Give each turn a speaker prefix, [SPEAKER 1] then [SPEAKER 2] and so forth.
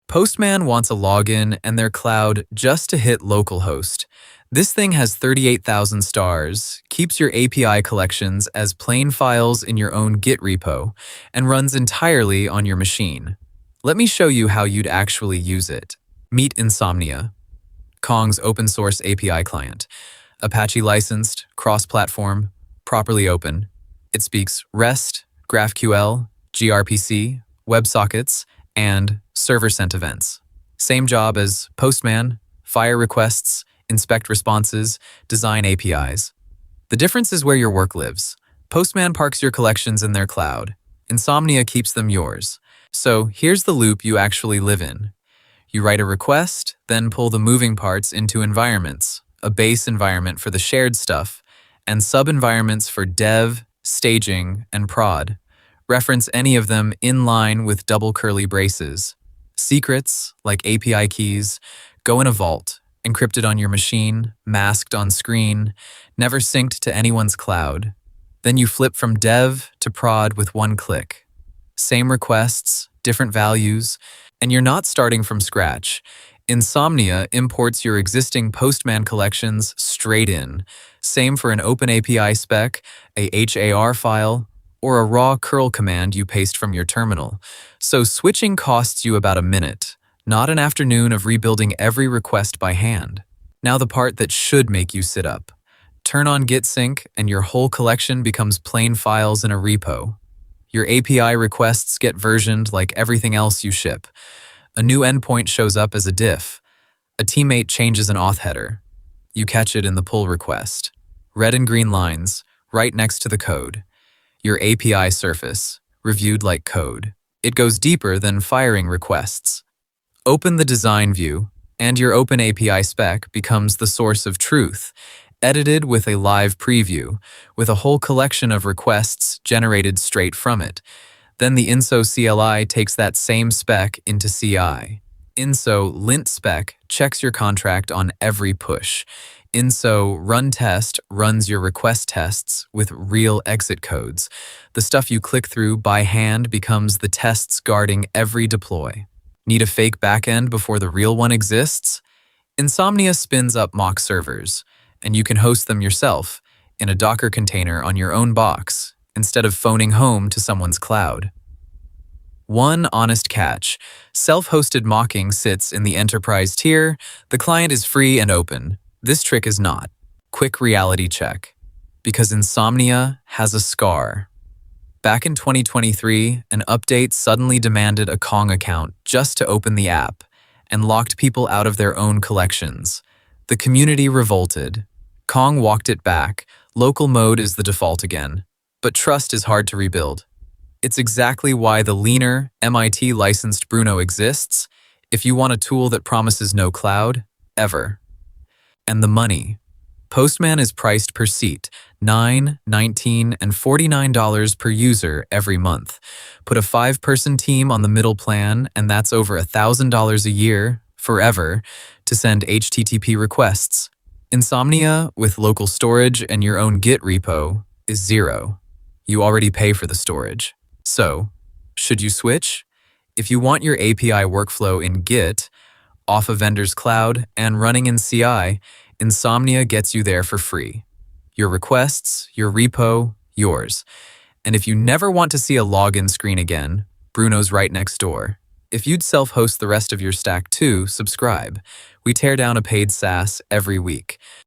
[SPEAKER 1] Postman wants a login and their cloud just to hit localhost. This thing has 38,000 stars, keeps your API collections as plain files in your own Git repo, and runs entirely on your machine. Let me show you how you'd actually use it. Meet Insomnia, Kong's open source API client. Apache licensed, cross-platform, properly open. It speaks REST, GraphQL, gRPC, WebSockets, and server-sent events. Same job as Postman, fire requests, inspect responses, design APIs. The difference is where your work lives. Postman parks your collections in their cloud. Insomnia keeps them yours. So here's the loop you actually live in. You write a request, then pull the moving parts into environments, a base environment for the shared stuff, and sub-environments for dev, staging, and prod. Reference any of them in line with double curly braces. Secrets, like API keys, go in a vault, encrypted on your machine, masked on screen, never synced to anyone's cloud. Then you flip from dev to prod with one click. Same requests, different values, and you're not starting from scratch. Insomnia imports your existing Postman collections straight in. Same for an OpenAPI spec, a HAR file, or a raw curl command you paste from your terminal. So switching costs you about a minute, not an afternoon of rebuilding every request by hand. Now the part that should make you sit up. Turn on Git sync and your whole collection becomes plain files in a repo. Your API requests get versioned like everything else you ship. A new endpoint shows up as a diff. A teammate changes an auth header. You catch it in the pull request. Red and green lines, right next to the code. Your API surface, reviewed like code. It goes deeper than firing requests. Open the design view, and your OpenAPI spec becomes the source of truth, edited with a live preview, with a whole collection of requests generated straight from it. Then the Inso CLI takes that same spec into CI. Inso lint spec checks your contract on every push. Inso run test runs your request tests with real exit codes. The stuff you click through by hand becomes the tests guarding every deploy. Need a fake backend before the real one exists? Insomnia spins up mock servers, and you can host them yourself in a Docker container on your own box, instead of phoning home to someone's cloud. One honest catch: self-hosted mocking sits in the enterprise tier, the client is free and open. This trick is not. Quick reality check. Because Insomnia has a scar. Back in 2023, an update suddenly demanded a Kong account just to open the app, and locked people out of their own collections. The community revolted. Kong walked it back. Local mode is the default again. But trust is hard to rebuild. It's exactly why the leaner, MIT-licensed Bruno exists, if you want a tool that promises no cloud, ever. And the money. Postman is priced per seat, $9, $19, and $49 per user every month. Put a 5-person team on the middle plan, and that's over $1,000 a year, forever, to send HTTP requests. Insomnia, with local storage and your own Git repo, is $0. You already pay for the storage. So, should you switch? If you want your API workflow in Git, off a vendor's cloud, and running in CI, Insomnia gets you there for free. Your requests, your repo, yours. And if you never want to see a login screen again, Bruno's right next door. If you'd self-host the rest of your stack too, subscribe. We tear down a paid SaaS every week.